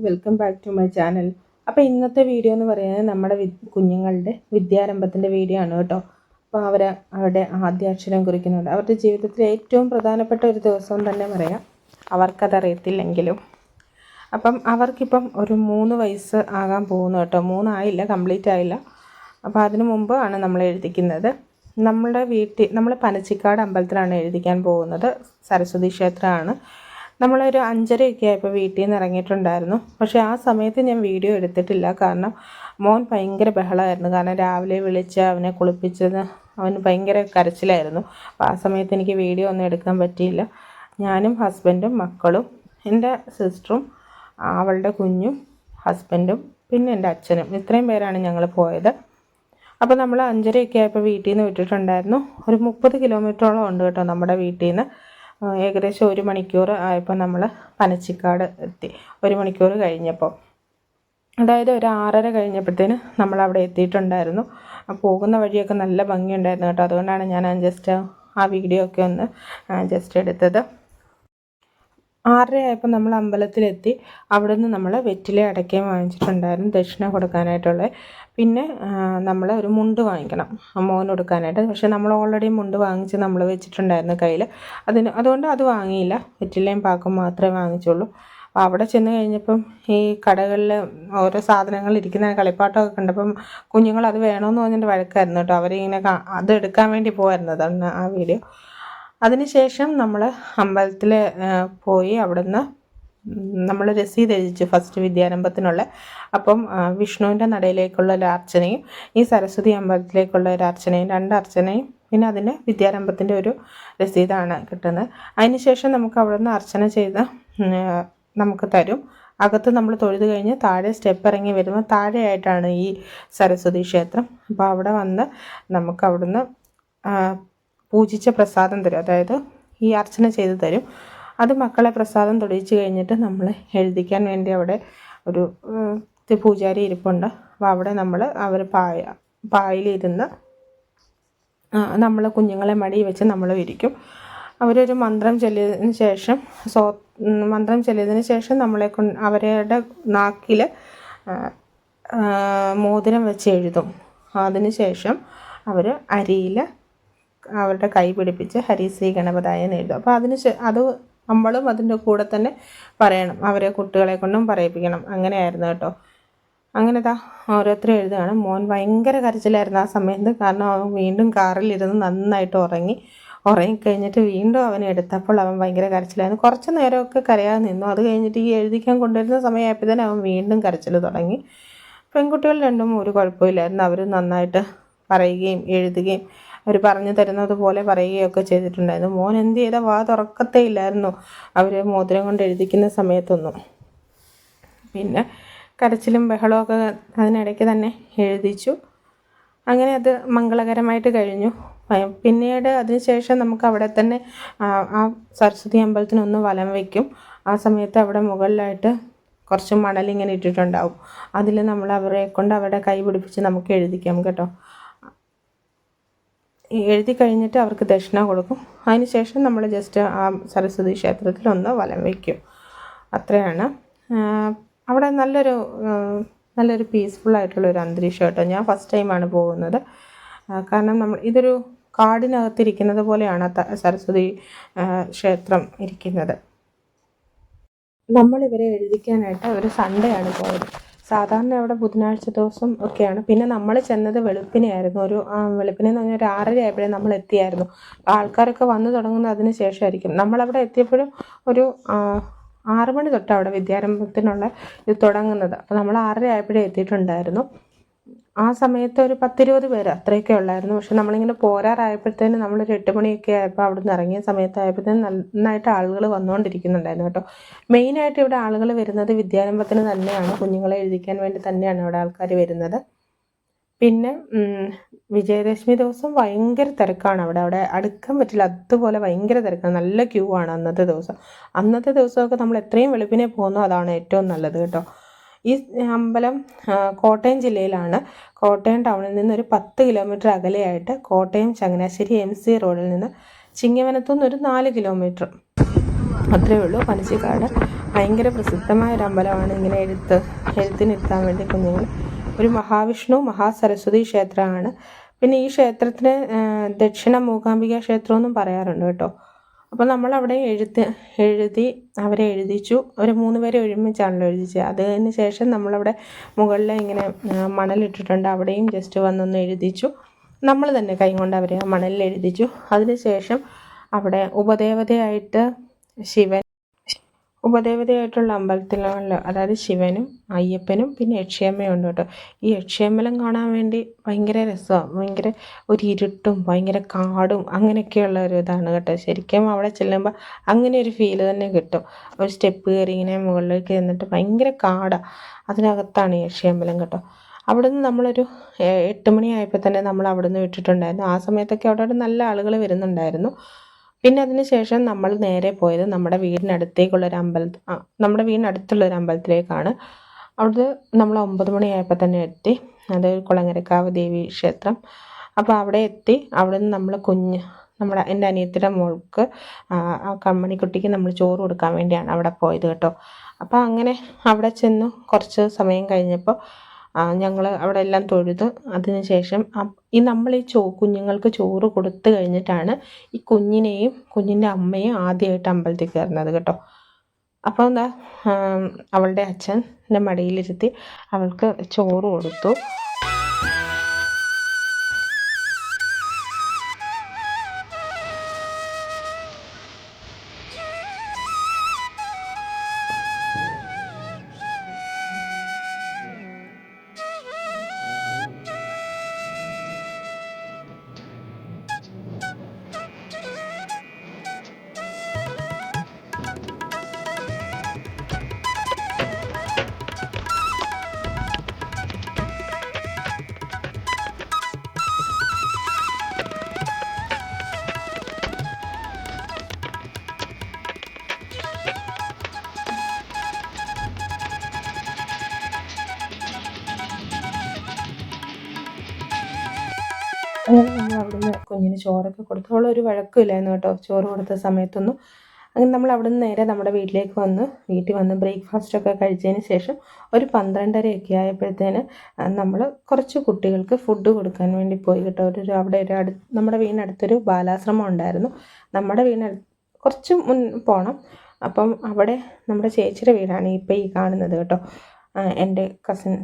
Welcome back to my channel. അപ്പോൾ ഇന്നത്തെ video എന്ന് പറയുന്നത് നമ്മുടെ കുഞ്ഞുങ്ങളുടെ വിദ്യാരംഭത്തിൻ്റെ വീഡിയോ ആണ് കേട്ടോ. അപ്പോൾ അവരുടെ ആദ്യാക്ഷരം കുറിക്കുന്നുണ്ട്. അവരുടെ ജീവിതത്തിലെ ഏറ്റവും പ്രധാനപ്പെട്ട ഒരു ദിവസം തന്നെ പറയാം, അവർക്കതറിയത്തില്ലെങ്കിലും. അപ്പം അവർക്കിപ്പം ഒരു 3 വയസ്സ് ആകാൻ പോകുന്നു കേട്ടോ. 3 ആയില്ല, കംപ്ലീറ്റ് ആയില്ല. അപ്പോൾ അതിനു മുമ്പ് ആണ് നമ്മൾ എഴുതിക്കുന്നത്. നമ്മൾ പനച്ചിക്കാട് അമ്പലത്തിലാണ് എഴുതിക്കാൻ പോകുന്നത്. സരസ്വതി ക്ഷേത്രമാണ്. നമ്മളൊരു 5:30 ആയപ്പോൾ വീട്ടിൽ നിന്ന് ഇറങ്ങിയിട്ടുണ്ടായിരുന്നു. പക്ഷേ ആ സമയത്ത് ഞാൻ വീഡിയോ എടുത്തിട്ടില്ല. കാരണം മോൻ ഭയങ്കര ബഹളമായിരുന്നു. കാരണം രാവിലെ വിളിച്ച് അവനെ കുളിപ്പിച്ചത് അവന് ഭയങ്കര കരച്ചിലായിരുന്നു. അപ്പോൾ ആ സമയത്ത് എനിക്ക് വീഡിയോ ഒന്നും എടുക്കാൻ പറ്റിയില്ല. ഞാനും ഹസ്ബൻഡും മക്കളും എൻ്റെ സിസ്റ്ററും അവളുടെ കുഞ്ഞും ഹസ്ബൻഡും പിന്നെ എൻ്റെ അച്ഛനും, ഇത്രയും പേരാണ് ഞങ്ങൾ പോയത്. അപ്പോൾ നമ്മൾ 5:30 ആയപ്പോൾ വീട്ടിൽ നിന്ന് വിട്ടിട്ടുണ്ടായിരുന്നു. ഒരു 30 കിലോമീറ്ററോളം ഉണ്ട് കേട്ടോ നമ്മുടെ വീട്ടിൽ നിന്ന്. ഏകദേശം 1 മണിക്കൂർ ആയപ്പോൾ നമ്മൾ പനച്ചിക്കാട് എത്തി. 1 മണിക്കൂർ കഴിഞ്ഞപ്പോൾ, അതായത് ഒരു 6:30 കഴിഞ്ഞപ്പോഴത്തേന് നമ്മളവിടെ എത്തിയിട്ടുണ്ടായിരുന്നു. പോകുന്ന വഴിയൊക്കെ നല്ല ഭംഗിയുണ്ടായിരുന്നു കേട്ടോ. അതുകൊണ്ടാണ് ഞാൻ ജസ്റ്റ് ആ വീഡിയോ ഒക്കെ ഒന്ന് ജസ്റ്റ് എടുത്തത്. 6:30 ആയപ്പോൾ നമ്മൾ അമ്പലത്തിലെത്തി. അവിടെ നിന്ന് നമ്മൾ വെറ്റില അടയ്ക്കയും വാങ്ങിച്ചിട്ടുണ്ടായിരുന്നു ദക്ഷിണ കൊടുക്കാനായിട്ടുള്ളത്. പിന്നെ നമ്മൾ ഒരു മുണ്ട് വാങ്ങിക്കണം മോന് കൊടുക്കാനായിട്ട്. പക്ഷേ നമ്മൾ ഓൾറെഡി മുണ്ട് വാങ്ങിച്ച് നമ്മൾ വെച്ചിട്ടുണ്ടായിരുന്നു കയ്യിൽ. അതുകൊണ്ട് അത് വാങ്ങിയില്ല. വെറ്റിലയും പാക്കും മാത്രമേ വാങ്ങിച്ചുള്ളൂ. അപ്പോൾ അവിടെ ചെന്ന് കഴിഞ്ഞപ്പം ഈ കടകളിൽ ഓരോ സാധനങ്ങൾ ഇരിക്കുന്ന കളിപ്പാട്ടമൊക്കെ കണ്ടപ്പം കുഞ്ഞുങ്ങൾ അത് വേണമെന്ന് പറഞ്ഞിട്ട് വഴക്കായിരുന്നു കേട്ടോ. അവരിങ്ങനെ അത് എടുക്കാൻ വേണ്ടി പോയിരുന്നതാണ് ആ വീഡിയോ. അതിനുശേഷം നമ്മൾ അമ്പലത്തിൽ പോയി. അവിടുന്ന് നമ്മൾ രസീത് എഴുതിച്ചു ഫസ്റ്റ് വിദ്യാരംഭത്തിനുള്ള. അപ്പം വിഷ്ണുവിൻ്റെ നടയിലേക്കുള്ള ഒരു അർച്ചനയും ഈ സരസ്വതി അമ്പലത്തിലേക്കുള്ള ഒരു അർച്ചനയും, 2 അർച്ചനയും പിന്നെ അതിന് വിദ്യാരംഭത്തിൻ്റെ ഒരു രസീതാണ് കിട്ടുന്നത്. അതിനുശേഷം നമുക്ക് അവിടുന്ന് അർച്ചന ചെയ്ത് നമുക്ക് തരും. അകത്ത് നമ്മൾ തൊഴുത് കഴിഞ്ഞ് താഴെ സ്റ്റെപ്പ് ഇറങ്ങി വരുമ്പോൾ താഴെയായിട്ടാണ് ഈ സരസ്വതി ക്ഷേത്രം. അപ്പോൾ അവിടെ വന്ന് നമുക്ക് അവിടുന്ന് പൂജിച്ച പ്രസാദം തരും, അതായത് ഈ അർച്ചന ചെയ്ത് തരും. അത് മക്കളെ പ്രസാദം തൊടിയിച്ച് കഴിഞ്ഞിട്ട് നമ്മൾ എഴുതിക്കാൻ വേണ്ടി അവിടെ ഒരു പൂജാരി ഇരിപ്പുണ്ട്. അപ്പോൾ അവിടെ അവർ പായലിരുന്ന് നമ്മൾ കുഞ്ഞുങ്ങളെ മടി വെച്ച് നമ്മൾ ഇരിക്കും. അവരൊരു മന്ത്രം ചൊല്ലിയതിന് ശേഷം അവരുടെ നാക്കിൽ മോതിരം വെച്ച് എഴുതും. അതിന് ശേഷം അവർ അരിയിൽ അവരുടെ കൈ പിടിപ്പിച്ച് ഹരി ശ്രീ ഗണപതായ എന്ന് എഴുതും. അപ്പോൾ അത് നമ്മളും അതിൻ്റെ കൂടെ തന്നെ പറയണം. അവരെ കുട്ടികളെ കൊണ്ടും പറയിപ്പിക്കണം. അങ്ങനെയായിരുന്നു കേട്ടോ. അങ്ങനെതാ ഓരോരുത്തരും എഴുതുകയാണ്. മോൻ ഭയങ്കര കരച്ചിലായിരുന്നു ആ സമയത്ത്. കാരണം അവൻ വീണ്ടും കാറിലിരുന്ന് നന്നായിട്ട് ഉറങ്ങിക്കഴിഞ്ഞിട്ട് വീണ്ടും അവനെ എടുത്തപ്പോൾ അവൻ ഭയങ്കര കരച്ചിലായിരുന്നു. കുറച്ച് നേരമൊക്കെ കരയാതെ നിന്നു. അത് കഴിഞ്ഞിട്ട് ഈ എഴുതിക്കാൻ കൊണ്ടുവരുന്ന സമയമായപ്പോൾ തന്നെ അവൻ വീണ്ടും കരച്ചിൽ തുടങ്ങി. പെൺകുട്ടികൾ രണ്ടും ഒരു കുഴപ്പമില്ലായിരുന്നു. അവർ നന്നായിട്ട് പറയുകയും എഴുതുകയും അവർ പറഞ്ഞു തരുന്നത് പോലെ പറയുകയൊക്കെ ചെയ്തിട്ടുണ്ടായിരുന്നു. മോൻ എന്ത് ചെയ്താൽ വാ തുറക്കത്തേ ഇല്ലായിരുന്നു അവർ മോതിരം കൊണ്ട് എഴുതിക്കുന്ന സമയത്തൊന്നും. പിന്നെ കരച്ചിലും ബഹളമൊക്കെ അതിനിടയ്ക്ക് തന്നെ എഴുതിച്ചു. അങ്ങനെ അത് മംഗളകരമായിട്ട് കഴിഞ്ഞു. പിന്നീട് അതിനുശേഷം നമുക്ക് അവിടെ തന്നെ ആ സരസ്വതി അമ്പലത്തിനൊന്ന് വലം വയ്ക്കും. ആ സമയത്ത് അവിടെ മുകളിലായിട്ട് കുറച്ച് മണലിങ്ങനെ ഇട്ടിട്ടുണ്ടാവും. അതിൽ നമ്മൾ അവരെ കൊണ്ട് അവരുടെ കൈ പിടിപ്പിച്ച് നമുക്ക് എഴുതിക്കാം കേട്ടോ. എഴുതി കഴിഞ്ഞിട്ട് അവർക്ക് ദക്ഷിണ കൊടുക്കും. അതിനുശേഷം നമ്മൾ ജസ്റ്റ് ആ സരസ്വതി ക്ഷേത്രത്തിൽ ഒന്ന് വലം വയ്ക്കും. അത്രയാണ്. അവിടെ നല്ലൊരു പീസ്ഫുള്ളായിട്ടുള്ളൊരു അന്തരീക്ഷം കേട്ടോ. ഞാൻ ഫസ്റ്റ് ടൈമാണ് പോകുന്നത്. കാരണം ഇതൊരു കാടിനകത്തിരിക്കുന്നത് പോലെയാണ് സരസ്വതി ക്ഷേത്രം ഇരിക്കുന്നത്. നമ്മളിവരെ എഴുതിക്കാനായിട്ട് ഒരു സൺഡേ ആണ് പോയത്. സാധാരണ അവിടെ ബുധനാഴ്ച ദിവസം ഒക്കെയാണ്. പിന്നെ നമ്മൾ ചെന്നത് വെളുപ്പിനെയായിരുന്നു. വെളുപ്പിനെന്ന് പറഞ്ഞാൽ ഒരു 6:30 ആയപ്പോഴേ നമ്മൾ എത്തിയായിരുന്നു. ആൾക്കാരൊക്കെ വന്നു തുടങ്ങുന്നത് അതിന് ശേഷമായിരിക്കും. നമ്മളവിടെ എത്തിയപ്പോഴും ഒരു 6 മണി തൊട്ട് അവിടെ വിദ്യാരംഭത്തിനുള്ള ഇത് തുടങ്ങുന്നത്. അപ്പോൾ നമ്മൾ 6:30 ആയപ്പോഴേ എത്തിയിട്ടുണ്ടായിരുന്നു. ആ സമയത്ത് ഒരു 10-20 പേര് അത്രയൊക്കെ ഉള്ളായിരുന്നു. പക്ഷെ നമ്മളിങ്ങനെ പോരാറായപ്പോഴത്തേന് നമ്മളൊരു 8 മണിയൊക്കെ ആയപ്പോൾ അവിടെ നിന്ന് ഇറങ്ങിയ സമയത്തായപ്പോഴത്തേന് നന്നായിട്ട് ആളുകൾ വന്നുകൊണ്ടിരിക്കുന്നുണ്ടായിരുന്നു കേട്ടോ. മെയിനായിട്ട് ഇവിടെ ആളുകൾ വരുന്നത് വിദ്യാരംഭത്തിന് തന്നെയാണ്. കുഞ്ഞുങ്ങളെ എഴുതിക്കാൻ വേണ്ടി തന്നെയാണ് ഇവിടെ ആൾക്കാർ വരുന്നത്. പിന്നെ വിജയദശമി ദിവസം ഭയങ്കര തിരക്കാണ് അവിടെ അടുക്കാൻ പറ്റില്ല. അതുപോലെ ഭയങ്കര തിരക്കാണ്. നല്ല ക്യൂ ആണ് അന്നത്തെ ദിവസമൊക്കെ നമ്മൾ എത്രയും വെളുപ്പിനെ പോകുന്നോ അതാണ് ഏറ്റവും നല്ലത് കേട്ടോ. ഈ അമ്പലം കോട്ടയം ജില്ലയിലാണ്. കോട്ടയം ടൗണിൽ നിന്ന് ഒരു 10 കിലോമീറ്റർ അകലെയായിട്ട് കോട്ടയം ചങ്ങനാശ്ശേരി MC റോഡിൽ നിന്ന് ചിങ്ങവനത്തുനിന്ന് ഒരു 4 കിലോമീറ്റർ അത്രയേ ഉള്ളൂ പനച്ചിക്കാട് ഭയങ്കര പ്രസിദ്ധമായ ഒരു അമ്പലമാണ്. ഇങ്ങനെ എഴുത്തിനിരുത്താൻ വേണ്ടി കുഞ്ഞുങ്ങൾ. ഒരു മഹാവിഷ്ണു മഹാസരസ്വതി ക്ഷേത്രമാണ്. പിന്നെ ഈ ക്ഷേത്രത്തിന് ദക്ഷിണ മൂകാംബിക ക്ഷേത്രമെന്നും പറയാറുണ്ട് കേട്ടോ. അപ്പോൾ നമ്മളവിടെ അവരെ എഴുതിച്ചു. ഒരു 3 പേരെ ഒരുമിച്ചാണല്ലോ എഴുതിച്ചത്. അതിന് ശേഷം നമ്മളവിടെ മുകളിൽ ഇങ്ങനെ മണലിട്ടിട്ടുണ്ട്, അവിടെയും ജസ്റ്റ് വന്നൊന്ന് എഴുതിച്ചു. നമ്മൾ തന്നെ കൈ കൊണ്ട് അവരെ ആ മണലിൽ എഴുതിച്ചു. അതിനുശേഷം അവിടെ ഉപദേവതയായിട്ടുള്ള അമ്പലത്തിലുള്ള, അതായത് ശിവനും അയ്യപ്പനും പിന്നെ യക്ഷിയമ്മയും ഉണ്ട് കേട്ടോ. ഈ യക്ഷിയമ്പലം കാണാൻ വേണ്ടി ഭയങ്കര രസമാണ്. ഭയങ്കര ഒരു ഇരുട്ടും ഭയങ്കര കാടും അങ്ങനെയൊക്കെയുള്ള ഒരു ഇതാണ് കേട്ടോ. ശരിക്കും അവിടെ ചെല്ലുമ്പോൾ അങ്ങനെ ഒരു ഫീല് തന്നെ കിട്ടും. ഒരു സ്റ്റെപ്പ് കയറി ഇങ്ങനെ മുകളിലേക്ക് ചെന്നിട്ട് ഭയങ്കര കാടാണ്. അതിനകത്താണ് ഈ യക്ഷിയമ്പലം കേട്ടോ. അവിടുന്ന് നമ്മളൊരു 8 മണിയായപ്പോൾ തന്നെ നമ്മൾ അവിടുന്ന് വിട്ടിട്ടുണ്ടായിരുന്നു. ആ സമയത്തൊക്കെ അവിടെ നല്ല ആളുകൾ വരുന്നുണ്ടായിരുന്നു. പിന്നെ അതിന് ശേഷം നമ്മൾ നേരെ പോയത് നമ്മുടെ വീടിനടുത്തുള്ളൊരു അമ്പലത്തിലേക്കാണ്. അവിടെ നമ്മൾ 9 മണിയായപ്പോൾ തന്നെ എത്തി. അത് കുളങ്ങരക്കാവ് ദേവി ക്ഷേത്രം. അപ്പോൾ അവിടെ എത്തി. അവിടെ നിന്ന് നമ്മൾ എൻ്റെ അനിയത്തിയുടെ മോൾക്ക് ആ കമ്മണിക്കുട്ടിക്ക് നമ്മൾ ചോറ് കൊടുക്കാൻ വേണ്ടിയാണ് അവിടെ പോയത് കേട്ടോ. അപ്പോൾ അങ്ങനെ അവിടെ ചെന്നു. കുറച്ച് സമയം കഴിഞ്ഞപ്പോൾ ഞങ്ങൾ അവിടെ എല്ലാം തൊഴുത് അതിന് ശേഷം നമ്മൾ ഈ കുഞ്ഞുങ്ങൾക്ക് ചോറ് കൊടുത്തു കഴിഞ്ഞിട്ടാണ് ഈ കുഞ്ഞിനെയും കുഞ്ഞിൻ്റെ അമ്മയും ആദ്യമായിട്ട് അമ്പലത്തിൽ കയറുന്നത് കേട്ടോ. അപ്പോൾ എന്താ അവളുടെ അച്ഛൻ്റെ മടിയിലിരുത്തി അവൾക്ക് ചോറ് കൊടുത്തു. അങ്ങനെ നമ്മൾ അവിടുന്ന് കുഞ്ഞിന് ചോറൊക്കെ കൊടുത്തു. അവളൊരു വഴക്കുമില്ലായിരുന്നു കേട്ടോ ചോറ് കൊടുത്ത സമയത്തൊന്നും. അങ്ങനെ നമ്മൾ അവിടുന്ന് നേരെ നമ്മുടെ വീട്ടിൽ വന്ന് ബ്രേക്ക്ഫാസ്റ്റൊക്കെ കഴിച്ചതിന് ശേഷം ഒരു 12:30 ആയപ്പോഴത്തേന് നമ്മൾ കുറച്ച് കുട്ടികൾക്ക് ഫുഡ് കൊടുക്കാൻ വേണ്ടി പോയി കേട്ടോ. നമ്മുടെ വീടിനടുത്തൊരു ബാലാശ്രമം ഉണ്ടായിരുന്നു. നമ്മുടെ കുറച്ച് പോകണം. അപ്പം അവിടെ നമ്മുടെ ചേച്ചിയുടെ വീടാണ് ഇപ്പോൾ ഈ കാണുന്നത് കേട്ടോ. എൻ്റെ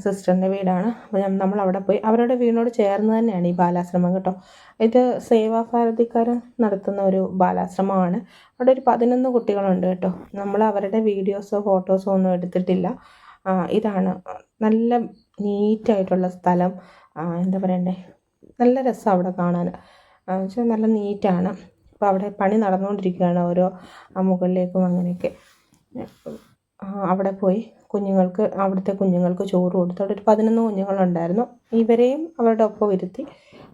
സിസ്റ്ററിൻ്റെ വീടാണ്. അപ്പോൾ നമ്മളവിടെ പോയി. അവരുടെ വീടിനോട് ചേർന്ന് തന്നെയാണ് ഈ ബാലാശ്രമം കേട്ടോ. ഇത് സേവാഭാരതിക്കാർ നടത്തുന്ന ഒരു ബാലാശ്രമമാണ്. അവിടെ ഒരു 11 കുട്ടികളുണ്ട് കേട്ടോ. നമ്മൾ അവരുടെ വീഡിയോസോ ഫോട്ടോസോ ഒന്നും എടുത്തിട്ടില്ല. ഇതാണ് നല്ല നീറ്റായിട്ടുള്ള സ്ഥലം. എന്താ പറയണ്ടേ, നല്ല രസമാണ് അവിടെ കാണാൻ. വെച്ചാൽ നല്ല നീറ്റാണ്. അപ്പോൾ അവിടെ പണി നടന്നുകൊണ്ടിരിക്കുകയാണ്, ഓരോ മുകളിലേക്കും അങ്ങനെയൊക്കെ. അവിടെ പോയി അവിടുത്തെ കുഞ്ഞുങ്ങൾക്ക് ചോറ് കൊടുത്തു. അവിടെ ഒരു 11 കുഞ്ഞുങ്ങളുണ്ടായിരുന്നു. ഇവരെയും അവരുടെ ഒപ്പം ഇരുത്തി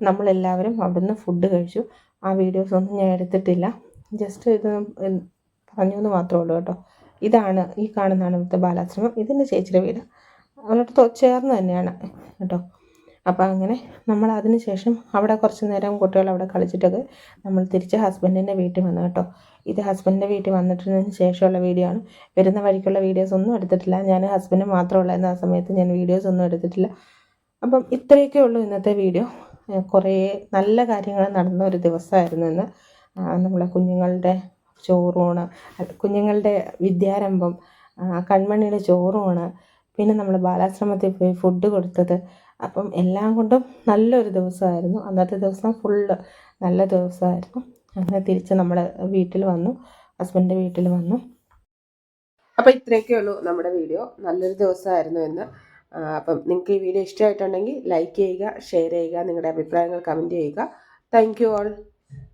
നമ്മളെല്ലാവരും അവിടുന്ന് ഫുഡ് കഴിച്ചു. ആ വീഡിയോസൊന്നും ഞാൻ എടുത്തിട്ടില്ല, ജസ്റ്റ് ഇത് പറഞ്ഞു എന്ന് മാത്രമേ ഉള്ളൂ കേട്ടോ. ഈ കാണുന്നതാണ് ഇവിടുത്തെ ബാലാശ്രമം. ഇതിൻ്റെ ചേച്ചിയുടെ വീട് അവരുടെ ചേർന്ന് തന്നെയാണ് കേട്ടോ. അപ്പോൾ അങ്ങനെ നമ്മൾ അതിന് ശേഷം അവിടെ കുറച്ച് നേരം കുട്ടികൾ അവിടെ കളിച്ചിട്ടൊക്കെ നമ്മൾ തിരിച്ച് ഹസ്ബൻഡിൻ്റെ വീട്ടിൽ വന്നു കേട്ടോ. ഇത് ഹസ്ബൻഡിൻ്റെ വീട്ടിൽ വന്നിട്ടതിന് ശേഷമുള്ള വീഡിയോ ആണ്. വരുന്ന വഴിക്കുള്ള വീഡിയോസ് ഒന്നും എടുത്തിട്ടില്ല. ഞാൻ ഹസ്ബൻഡ് മാത്രമുള്ളായിരുന്നു ആ സമയത്ത്. ഞാൻ വീഡിയോസ് ഒന്നും എടുത്തിട്ടില്ല. അപ്പം ഇത്രയൊക്കെ ഉള്ളൂ ഇന്നത്തെ വീഡിയോ. കുറേ നല്ല കാര്യങ്ങൾ നടന്ന ഒരു ദിവസമായിരുന്നു ഇന്ന്. നമ്മളെ കുഞ്ഞുങ്ങളുടെ വിദ്യാരംഭം, കൺമണിയുടെ ചോറൂണ്, പിന്നെ നമ്മൾ ബാലാശ്രമത്തിൽ പോയി ഫുഡ് കൊടുത്തത്. അപ്പം എല്ലാം കൊണ്ടും നല്ലൊരു ദിവസമായിരുന്നു. അന്നത്തെ ദിവസം ഫുള്ള് നല്ല ദിവസമായിരുന്നു. അങ്ങനെ തിരിച്ച് നമ്മൾ ഹസ്ബൻഡിൻ്റെ വീട്ടിൽ വന്നു. അപ്പോൾ ഇത്രയൊക്കെ ഉള്ളൂ നമ്മുടെ വീഡിയോ. നല്ലൊരു ദിവസമായിരുന്നു ഇന്ന്. അപ്പം നിങ്ങൾക്ക് ഈ വീഡിയോ ഇഷ്ടമായിട്ടുണ്ടെങ്കിൽ ലൈക്ക് ചെയ്യുക, ഷെയർ ചെയ്യുക, നിങ്ങളുടെ അഭിപ്രായങ്ങൾ കമൻറ്റ് ചെയ്യുക. Thank you all.